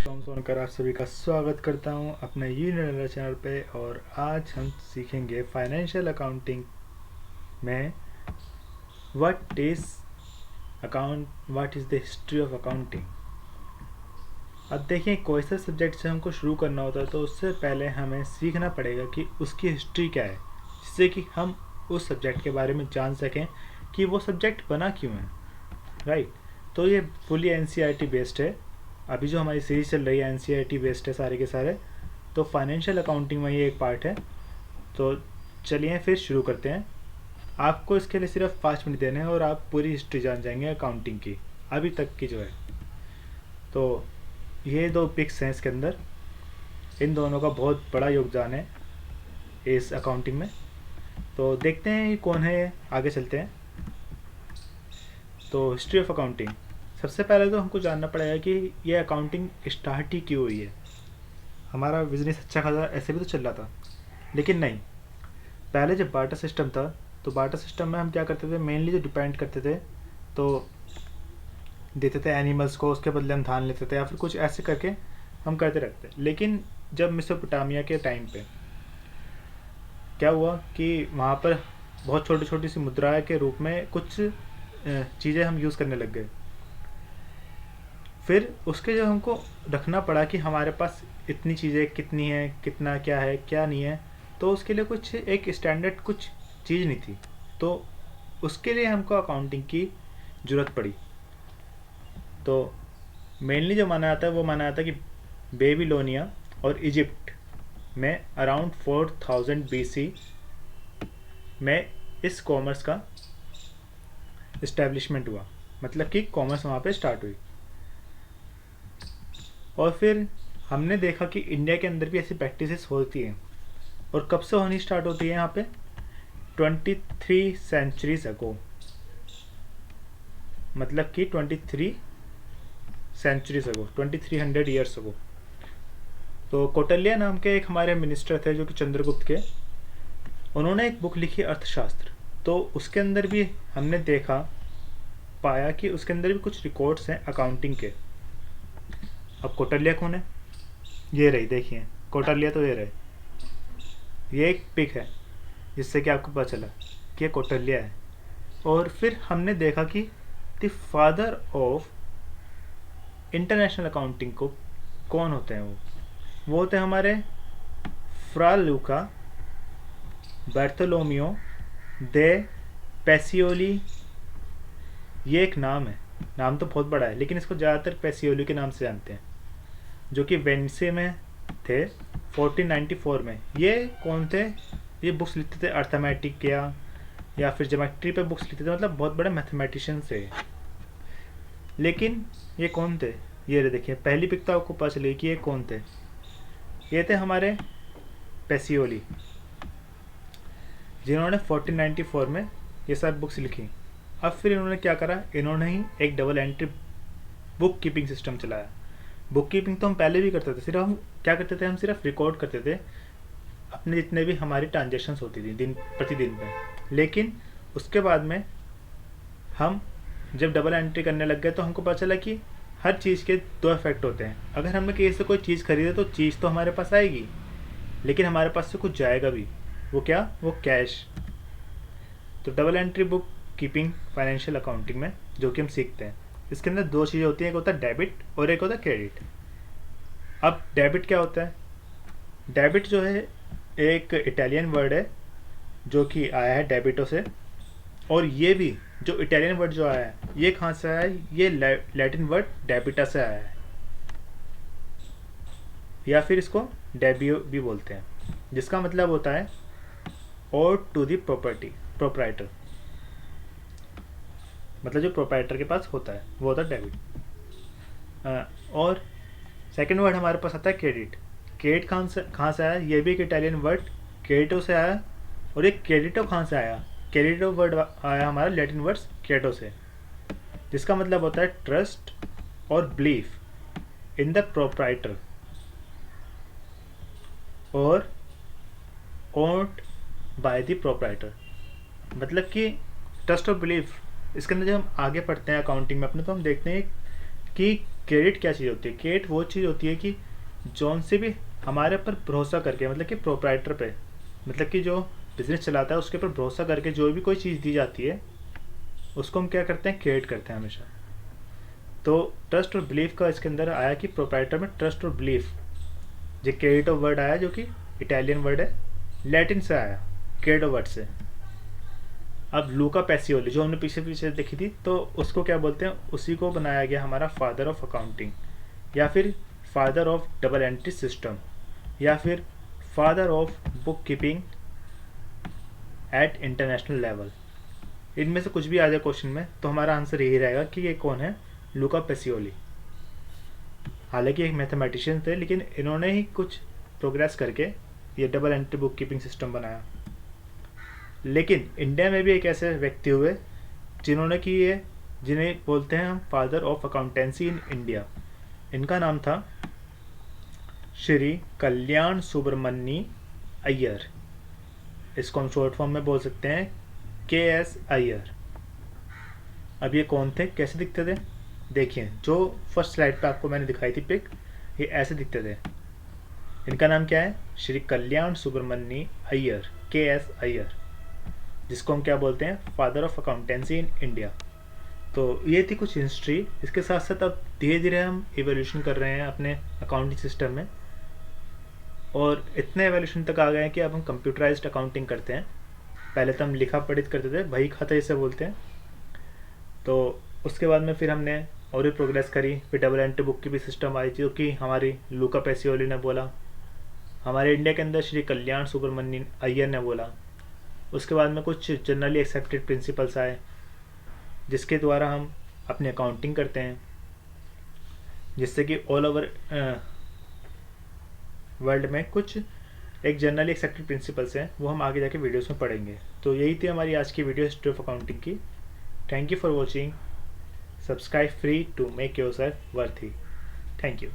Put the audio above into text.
सुनकर आप सभी का स्वागत करता हूं अपने यूनियन चैनल पे। और आज हम सीखेंगे फाइनेंशियल अकाउंटिंग में what is what is the history of accounting. अब देखिए, कोई सा सब्जेक्ट से हमको शुरू करना होता है तो उससे पहले हमें सीखना पड़ेगा कि उसकी हिस्ट्री क्या है, जिससे कि हम उस सब्जेक्ट के बारे में जान सकें कि वो सब्जेक्ट बना क्यों है। राइट। तो ये फुली एनसीईआरटी बेस्ड है। अभी जो हमारी सीरीज चल रही है एनसीईआरटी बेस्ड है सारे के सारे। तो फाइनेंशियल अकाउंटिंग में ये एक पार्ट है। तो चलिए फिर शुरू करते हैं। आपको इसके लिए सिर्फ 5 मिनट देने हैं और आप पूरी हिस्ट्री जान जाएंगे अकाउंटिंग की, अभी तक की जो है। तो ये दो पिक्स हैं इसके अंदर, इन दोनों का बहुत बड़ा योगदान है इस अकाउंटिंग में। तो देखते हैं कौन है, आगे चलते हैं। तो हिस्ट्री ऑफ अकाउंटिंग, सबसे पहले तो हमको जानना पड़ेगा कि ये अकाउंटिंग स्टार्ट ही क्यों हुई है। हमारा बिजनेस अच्छा खासा ऐसे भी तो चल रहा था, लेकिन नहीं। पहले जब बार्टर सिस्टम था तो बार्टर सिस्टम में हम क्या करते थे, मेनली जो डिपेंड करते थे तो देते थे एनिमल्स को, उसके बदले हम धान लेते थे या फिर कुछ ऐसे करके हम करते रहते। लेकिन जब मेसोपोटामिया के टाइम पे क्या हुआ कि वहाँ पर बहुत छोटी छोटी सी मुद्राएं के रूप में कुछ चीज़ें हम यूज़ करने लग गए। फिर उसके जो हमको रखना पड़ा कि हमारे पास इतनी चीज़ें कितनी है, कितना क्या है क्या नहीं है, तो उसके लिए कुछ एक स्टैंडर्ड कुछ चीज़ नहीं थी। तो उसके लिए हमको अकाउंटिंग की ज़रूरत पड़ी। तो मेनली जो माना जाता है वो माना जाता है कि बेबीलोनिया और इजिप्ट में अराउंड 4000 BC में इस कॉमर्स का इस्टेब्लिशमेंट हुआ, मतलब कि कॉमर्स वहाँ पे स्टार्ट हुई। और फिर हमने देखा कि इंडिया के अंदर भी ऐसी प्रैक्टिसेस होती हैं। और कब से होनी स्टार्ट होती है यहाँ पे, 23 सेंचुरीज अगो, मतलब कि 23 सेंचुरीज अगो, 2300 ईयर्स अगो। तो कौटिल्य नाम के एक हमारे मिनिस्टर थे जो कि चंद्रगुप्त के, उन्होंने एक बुक लिखी अर्थशास्त्र। तो उसके अंदर भी हमने देखा पाया कि उसके अंदर भी कुछ रिकॉर्ड्स हैं अकाउंटिंग के। अब कौटिल्य कौन है, ये रही, देखिए कौटिल्य तो ये रहे, ये एक पिक है जिससे कि आपको पता चला कि ये कौटिल्य है। और फिर हमने देखा कि the father of international accounting को कौन होते हैं, वो होते हैं हमारे फ्रा लूका बार्थोलोमियो दे पेसियोली। ये एक नाम है, नाम तो बहुत बड़ा है, लेकिन इसको ज़्यादातर पेसियोली के नाम से जानते हैं, जो कि वेनिसे में थे 1494 में। ये कौन थे, ये बुक्स लिखते थे अर्थमेटिक या फिर ज्योमेट्री पे बुक्स लिखते थे, मतलब बहुत बड़े मैथमेटिशियन थे। लेकिन ये कौन थे, ये देखिए पहली पिक तो आपको पता चलेगी कि ये कौन थे। ये थे हमारे पेसियोली, जिन्होंने 1494 में ये सब बुक्स लिखी। अब फिर इन्होंने क्या करा, इन्होंने ही एक double entry book keeping system चलाया। बुक कीपिंग तो हम पहले भी करते थे, सिर्फ हम क्या करते थे, हम सिर्फ रिकॉर्ड करते थे अपने जितने भी हमारी ट्रांजेक्शन्स होती थी दिन प्रतिदिन में। लेकिन उसके बाद में हम जब डबल एंट्री करने लग गए तो हमको पता चला कि हर चीज़ के दो इफेक्ट होते हैं। अगर हमने कहीं से कोई चीज़ खरीदे तो चीज़ तो हमारे पास आएगी, लेकिन हमारे पास से कुछ जाएगा भी। वो क्या, वो कैश। तो double entry book keeping financial accounting में जो कि हम सीखते हैं, इसके अंदर दो चीज़ें होती हैं, एक होता है डेबिट और एक होता है क्रेडिट। अब डेबिट क्या होता है, डेबिट जो है एक इटालियन वर्ड है जो कि आया है डेबिटो से। और ये भी जो इटालियन वर्ड जो आया है ये कहाँ से आया है, ये लैटिन वर्ड डेबिटा से आया है, या फिर इसको डेबियो भी बोलते हैं, जिसका मतलब होता है और टू दी प्रोप्राइटर, मतलब जो प्रोप्राइटर के पास होता है वो होता है डेबिट। और सेकंड वर्ड हमारे पास आता है क्रेडिट। क्रेडिट कहाँ से आया, ये भी एक इटालियन वर्ड क्रेडिटो से आया। और ये क्रेडिटो कहाँ से आया, क्रेडिटो वर्ड आया हमारा लैटिन वर्ड्स क्रेडो से, जिसका मतलब होता है ट्रस्ट और बिलीफ इन द प्रोप्राइटर और ओन्ड बाय द प्रोप्राइटर। मतलब कि ट्रस्ट और बिलीफ, इसके अंदर जब हम आगे पढ़ते हैं अकाउंटिंग में अपने, तो हम देखते हैं कि क्रेडिट क्या चीज़ होती है? क्रेडिट वो चीज़ होती है कि जौन से भी हमारे ऊपर भरोसा करके, मतलब कि प्रोप्राइटर पे, मतलब कि जो बिजनेस चलाता है उसके ऊपर भरोसा करके जो भी कोई चीज़ दी जाती है उसको हम क्या करते हैं? क्रेडिट करते हैं हमेशा। तो ट्रस्ट और बिलीफ का इसके अंदर आया कि प्रोप्राइटर में ट्रस्ट और बिलीफ, जो क्रेडिटो वर्ड आया जो कि इटालियन वर्ड है, लैटिन से आया, क्रेडो वर्ड से। अब लूका पैसियोली जो हमने पीछे पीछे देखी थी, तो उसको क्या बोलते हैं? उसी को बनाया गया हमारा फादर ऑफ अकाउंटिंग, या फिर father of double entry system, या फिर father of bookkeeping at international level. इनमें से कुछ भी आ जाए क्वेश्चन में तो हमारा आंसर यही रहेगा कि ये कौन है? लूका पैसियोली। हालांकि एक मैथमेटिशियन थे, लेकिन इन्होंने ही कुछ प्रोग्रेस करके ये double entry book keeping system बनाया। लेकिन इंडिया में भी एक ऐसे व्यक्ति हुए जिन्होंने कि ये, जिन्हें बोलते हैं हम father of accountancy in India. इनका नाम था श्री कल्याण सुब्रमण्य अय्यर। इसको हम शॉर्ट फॉर्म में बोल सकते हैं KS अय्यर। अब ये कौन थे, कैसे दिखते थे? देखिए, जो फर्स्ट स्लाइड पे आपको मैंने दिखाई थी पिक, ये ऐसे दिखते थे। इनका नाम क्या है? श्री कल्याण सुब्रमण्य अय्यर, KS अय्यर, जिसको हम क्या बोलते हैं? Father of accountancy in India. तो ये थी कुछ हिस्ट्री। इसके साथ साथ अब धीरे धीरे हम एवोल्यूशन कर रहे हैं अपने अकाउंटिंग सिस्टम में, और इतने एवोल्यूशन तक आ गए हैं कि अब हम कंप्यूटराइज्ड अकाउंटिंग करते हैं। पहले तो हम लिखा पढ़ित करते थे, बही खाता इसे बोलते हैं। तो उसके बाद में फिर हमने और भी प्रोग्रेस करी, फिर डबल एंट्री बुक की भी सिस्टम आई जो कि हमारी लूका पैसियोली ने बोला, हमारे इंडिया के अंदर श्री कल्याण सुब्रमण्य अय्यर ने बोला। उसके बाद में कुछ जनरली एक्सेप्टेड प्रिंसिपल्स आए जिसके द्वारा हम अपनी अकाउंटिंग करते हैं, जिससे कि ऑल ओवर वर्ल्ड में कुछ एक जनरली एक्सेप्टेड प्रिंसिपल्स हैं, वो हम आगे जाके वीडियोस में पढ़ेंगे। तो यही थी हमारी आज की वीडियो हिस्ट्री ऑफ अकाउंटिंग की। Thank you for watching. Subscribe free to make yourself worthy. Thank you.